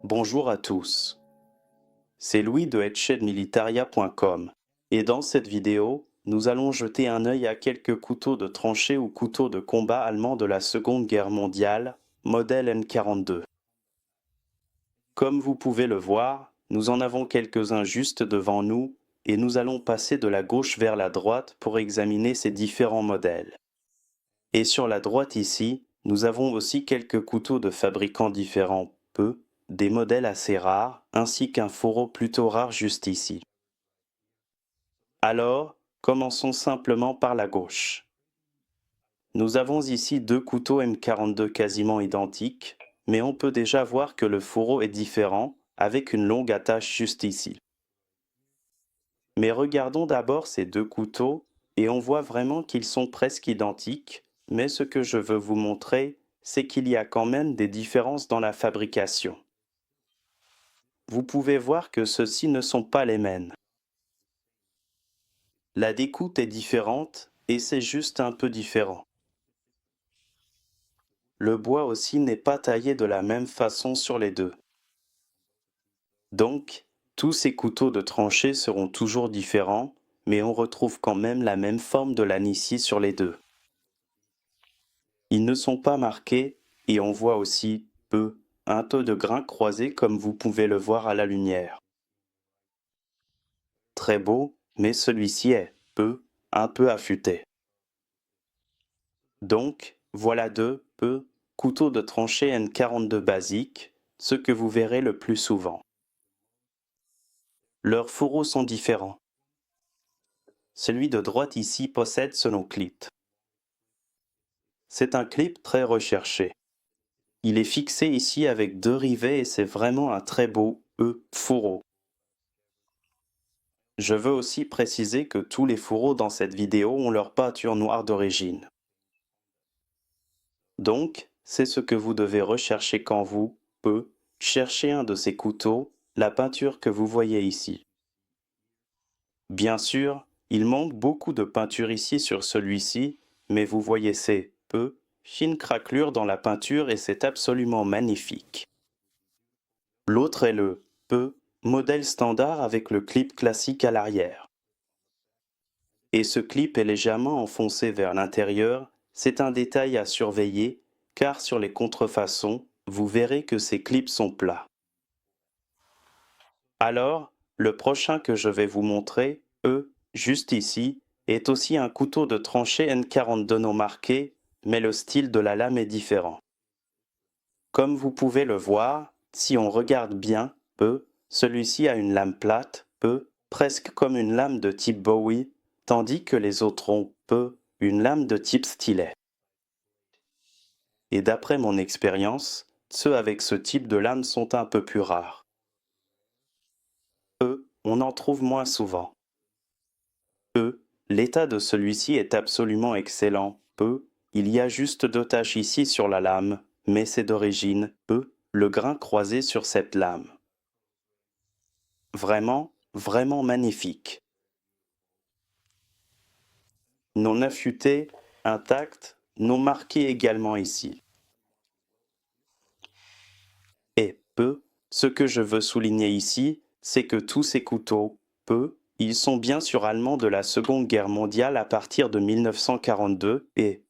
Bonjour à tous, c'est Louis de headshedmilitaria.com et dans cette vidéo, nous allons jeter un œil à quelques couteaux de tranchée ou couteaux de combat allemands de la Seconde Guerre mondiale, modèle M42. Comme vous pouvez le voir, nous en avons quelques-uns juste devant nous et nous allons passer de la gauche vers la droite pour examiner ces différents modèles. Et sur la droite ici, nous avons aussi quelques couteaux de fabricants différents, des modèles assez rares, ainsi qu'un fourreau plutôt rare juste ici. Alors, commençons simplement par la gauche. Nous avons ici deux couteaux M42 quasiment identiques, mais on peut déjà voir que le fourreau est différent, avec une longue attache juste ici. Mais regardons d'abord ces deux couteaux, et on voit vraiment qu'ils sont presque identiques, mais ce que je veux vous montrer, c'est qu'il y a quand même des différences dans la fabrication. Vous pouvez voir que ceux-ci ne sont pas les mêmes. La découpe est différente et c'est juste un peu différent. Le bois aussi n'est pas taillé de la même façon sur les deux. Donc, tous ces couteaux de tranchée seront toujours différents, mais on retrouve quand même la même forme de lame ici sur les deux. Ils ne sont pas marqués et on voit aussi un taux de grain croisé comme vous pouvez le voir à la lumière. Très beau, mais celui-ci est un peu affûté. Donc, voilà deux couteaux de tranchée N42 basiques, ce que vous verrez le plus souvent. Leurs fourreaux sont différents. Celui de droite ici possède ce long clip. C'est un clip très recherché. Il est fixé ici avec deux rivets et c'est vraiment un très beau fourreau. Je veux aussi préciser que tous les fourreaux dans cette vidéo ont leur peinture noire d'origine. Donc, c'est ce que vous devez rechercher quand vous cherchez un de ces couteaux, la peinture que vous voyez ici. Bien sûr, il manque beaucoup de peinture ici sur celui-ci, mais vous voyez ces fines craquelures dans la peinture et c'est absolument magnifique. L'autre est le modèle standard avec le clip classique à l'arrière. Et ce clip est légèrement enfoncé vers l'intérieur, c'est un détail à surveiller, car sur les contrefaçons, vous verrez que ces clips sont plats. Alors, le prochain que je vais vous montrer, juste ici, est aussi un couteau de tranchée N42 non marqué, mais le style de la lame est différent. Comme vous pouvez le voir, si on regarde bien, celui-ci a une lame plate, presque comme une lame de type Bowie, tandis que les autres ont, une lame de type stylet. Et d'après mon expérience, ceux avec ce type de lame sont un peu plus rares. On en trouve moins souvent. L'état de celui-ci est absolument excellent. Il y a juste deux taches ici sur la lame, mais c'est d'origine, le grain croisé sur cette lame. Vraiment, vraiment magnifique. Non affûté, intact, non marqué également ici. Et ce que je veux souligner ici, c'est que tous ces couteaux, ils sont bien sûr allemands de la Seconde Guerre mondiale à partir de 1942 et,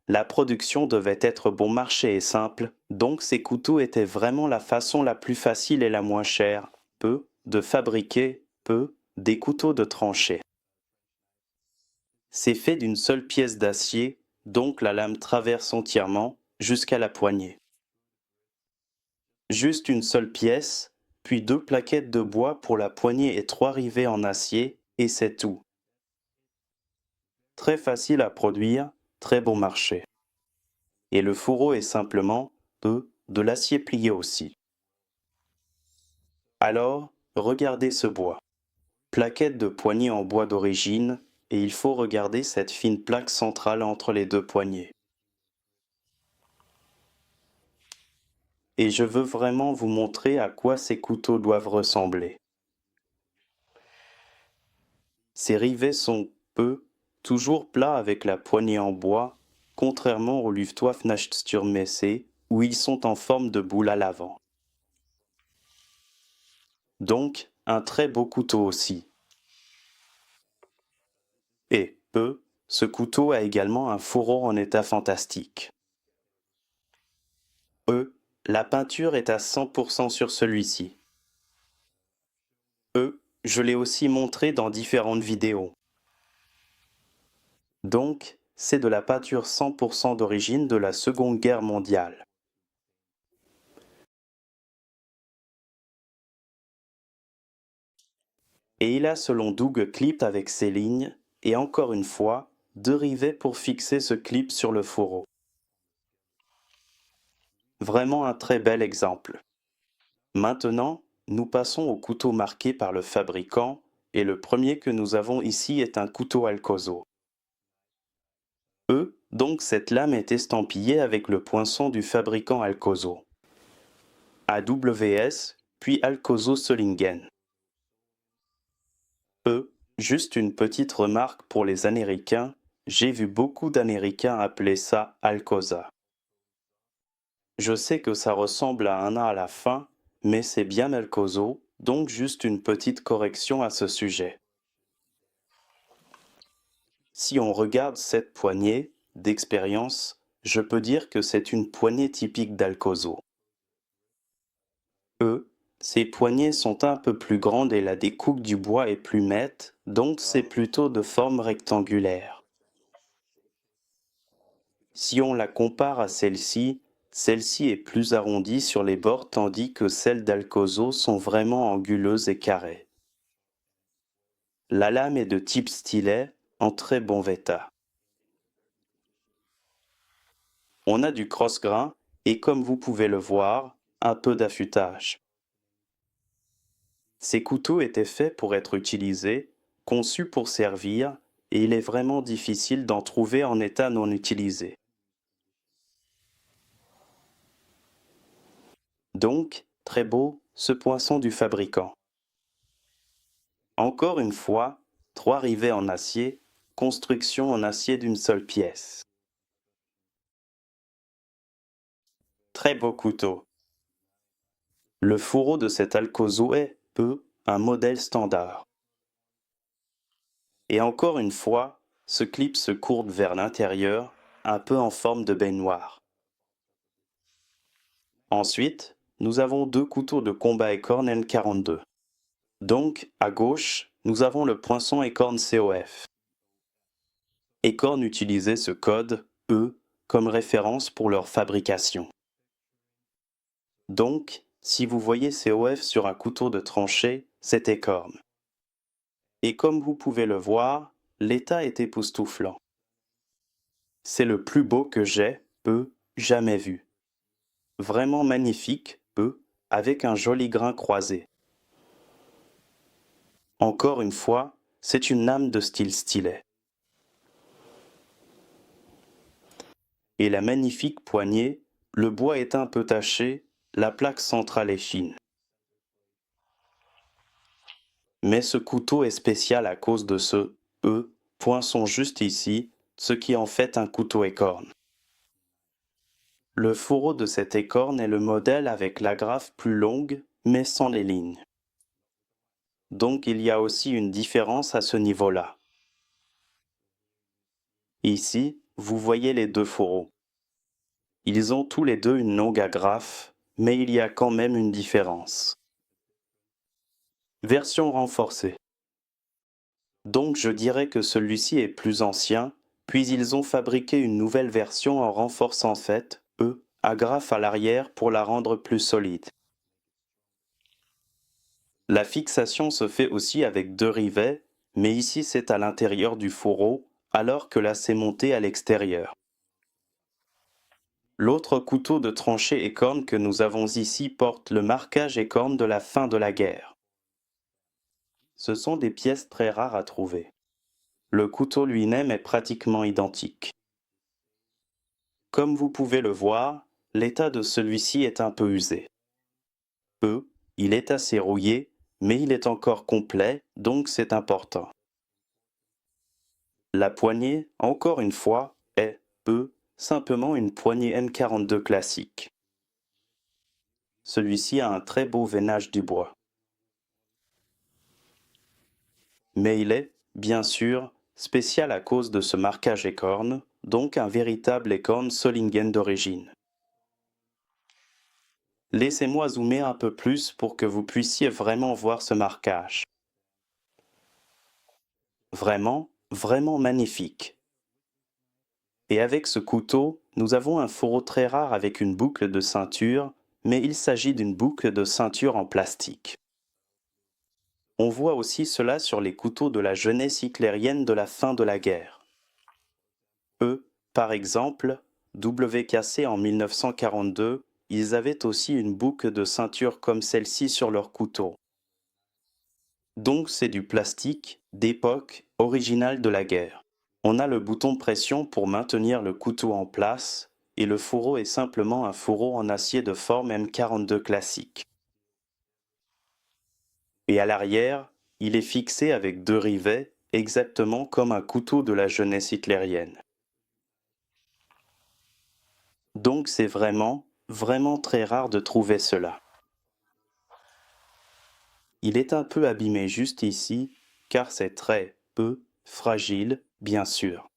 la production devait être bon marché et simple, donc ces couteaux étaient vraiment la façon la plus facile et la moins chère, de fabriquer, des couteaux de tranchée. C'est fait d'une seule pièce d'acier, donc la lame traverse entièrement jusqu'à la poignée. Juste une seule pièce, puis deux plaquettes de bois pour la poignée et trois rivets en acier, et c'est tout. Très facile à produire, très bon marché. Et le fourreau est simplement, de l'acier plié aussi. Alors, regardez ce bois. Plaquette de poignée en bois d'origine, et il faut regarder cette fine plaque centrale entre les deux poignées. Et je veux vraiment vous montrer à quoi ces couteaux doivent ressembler. Ces rivets sont, toujours plats avec la poignée en bois, contrairement au Luftwaffenachsturmesse où ils sont en forme de boule à l'avant. Donc, un très beau couteau aussi. Et, ce couteau a également un fourreau en état fantastique. La peinture est à 100% sur celui-ci. Je l'ai aussi montré dans différentes vidéos. Donc, c'est de la peinture 100% d'origine de la Seconde Guerre mondiale. Et il a selon Doug clip avec ses lignes, et encore une fois, 2 rivets pour fixer ce clip sur le fourreau. Vraiment un très bel exemple. Maintenant, nous passons au couteau marqué par le fabricant, et le premier que nous avons ici est un couteau Alcozo. Donc cette lame est estampillée avec le poinçon du fabricant Alcozo. AWS, puis Alcozo Solingen. Juste une petite remarque pour les Américains, j'ai vu beaucoup d'Américains appeler ça Alcoza. Je sais que ça ressemble à un A à la fin, mais c'est bien Alcozo, donc juste une petite correction à ce sujet. Si on regarde cette poignée, d'expérience, je peux dire que c'est une poignée typique d'Alcozo. Ces poignées sont un peu plus grandes et la découpe du bois est plus nette, donc c'est plutôt de forme rectangulaire. Si on la compare à celle-ci, celle-ci est plus arrondie sur les bords tandis que celles d'Alcozo sont vraiment anguleuses et carrées. La lame est de type stylet, en très bon état. On a du cross-grain et comme vous pouvez le voir, un peu d'affûtage. Ces couteaux étaient faits pour être utilisés, conçus pour servir, et il est vraiment difficile d'en trouver en état non utilisé. Donc, très beau, ce poinçon du fabricant. Encore une fois, 3 rivets en acier, construction en acier d'une seule pièce. Très beau couteau. Le fourreau de cet Alcozo est, un modèle standard. Et encore une fois, ce clip se courbe vers l'intérieur, un peu en forme de baignoire. Ensuite, nous avons 2 couteaux de combat Acorn N42. Donc, à gauche, nous avons le poinçon Acorn COF. Acorn utilisait ce code E comme référence pour leur fabrication. Donc, si vous voyez COF sur un couteau de tranchée, c'est Acorn. Et comme vous pouvez le voir, l'état est époustouflant. C'est le plus beau que j'ai, jamais vu. Vraiment magnifique, avec un joli grain croisé. Encore une fois, c'est une lame de style stylet. Et la magnifique poignée, le bois est un peu taché, la plaque centrale est fine. Mais ce couteau est spécial à cause de ce poinçon juste ici, ce qui en fait un couteau écorne. Le fourreau de cette écorne est le modèle avec l'agrafe plus longue, mais sans les lignes. Donc il y a aussi une différence à ce niveau-là. Ici, vous voyez les 2 fourreaux. Ils ont tous les deux une longue agrafe, mais il y a quand même une différence. Version renforcée. Donc je dirais que celui-ci est plus ancien, puis ils ont fabriqué une nouvelle version en renforçant cette, agrafe à l'arrière pour la rendre plus solide. La fixation se fait aussi avec 2 rivets, mais ici c'est à l'intérieur du fourreau, alors que là c'est monté à l'extérieur. L'autre couteau de tranchée écorne que nous avons ici porte le marquage écorne de la fin de la guerre. Ce sont des pièces très rares à trouver. Le couteau lui-même est pratiquement identique. Comme vous pouvez le voir, l'état de celui-ci est un peu usé. Il est assez rouillé, mais il est encore complet, donc c'est important. La poignée, encore une fois, est, simplement une poignée M42 classique. Celui-ci a un très beau veinage du bois. Mais il est, bien sûr, spécial à cause de ce marquage écorne, donc un véritable écorne Solingen d'origine. Laissez-moi zoomer un peu plus pour que vous puissiez vraiment voir ce marquage. Vraiment, vraiment magnifique. Et avec ce couteau, nous avons un fourreau très rare avec une boucle de ceinture, mais il s'agit d'une boucle de ceinture en plastique. On voit aussi cela sur les couteaux de la jeunesse hitlérienne de la fin de la guerre. Eux, par exemple, WKC en 1942, ils avaient aussi une boucle de ceinture comme celle-ci sur leur couteau. Donc c'est du plastique d'époque originale de la guerre. On a le bouton pression pour maintenir le couteau en place et le fourreau est simplement un fourreau en acier de forme M42 classique. Et à l'arrière, il est fixé avec 2 rivets, exactement comme un couteau de la jeunesse hitlérienne. Donc c'est vraiment, vraiment très rare de trouver cela. Il est un peu abîmé juste ici, car c'est très peu fragile, bien sûr.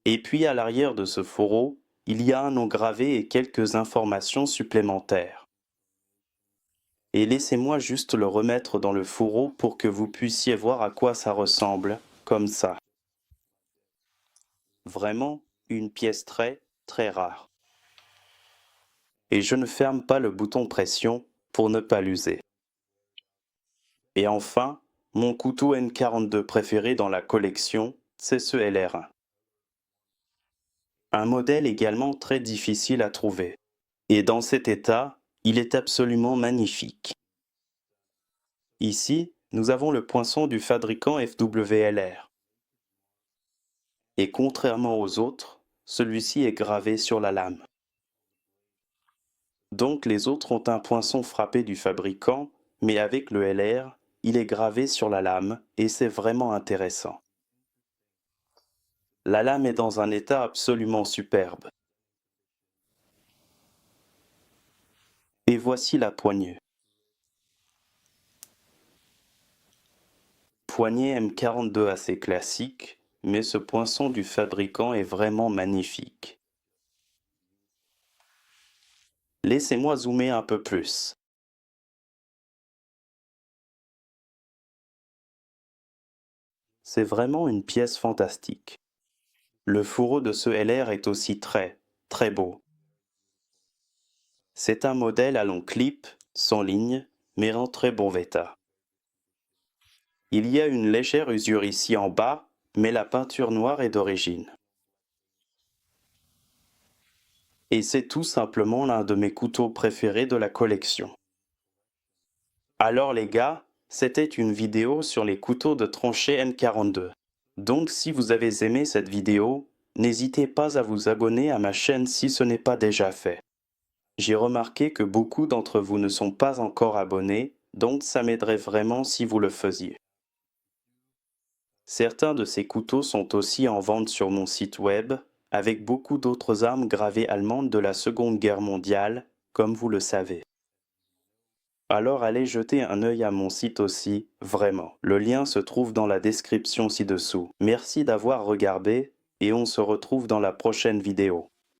Et puis à l'arrière de ce fourreau, il y a un nom gravé et quelques informations supplémentaires. Et laissez-moi juste le remettre dans le fourreau pour que vous puissiez voir à quoi ça ressemble, comme ça. Vraiment, une pièce très, très rare. Et je ne ferme pas le bouton pression pour ne pas l'user. Et enfin, mon couteau N42 préféré dans la collection, c'est ce LR1. Un modèle également très difficile à trouver. Et dans cet état, il est absolument magnifique. Ici, nous avons le poinçon du fabricant FWLR. Et contrairement aux autres, celui-ci est gravé sur la lame. Donc les autres ont un poinçon frappé du fabricant, mais avec le LR, il est gravé sur la lame et c'est vraiment intéressant. La lame est dans un état absolument superbe. Et voici la poignée. Poignée M42 assez classique, mais ce poinçon du fabricant est vraiment magnifique. Laissez-moi zoomer un peu plus. C'est vraiment une pièce fantastique. Le fourreau de ce LR est aussi très, très beau. C'est un modèle à long clip, sans ligne, mais en très bon état. Il y a une légère usure ici en bas, mais la peinture noire est d'origine. Et c'est tout simplement l'un de mes couteaux préférés de la collection. Alors les gars, c'était une vidéo sur les couteaux de tranchée N42. Donc si vous avez aimé cette vidéo, n'hésitez pas à vous abonner à ma chaîne si ce n'est pas déjà fait. J'ai remarqué que beaucoup d'entre vous ne sont pas encore abonnés, donc ça m'aiderait vraiment si vous le faisiez. Certains de ces couteaux sont aussi en vente sur mon site web, avec beaucoup d'autres armes gravées allemandes de la Seconde Guerre mondiale, comme vous le savez. Alors allez jeter un œil à mon site aussi, vraiment. Le lien se trouve dans la description ci-dessous. Merci d'avoir regardé, et on se retrouve dans la prochaine vidéo.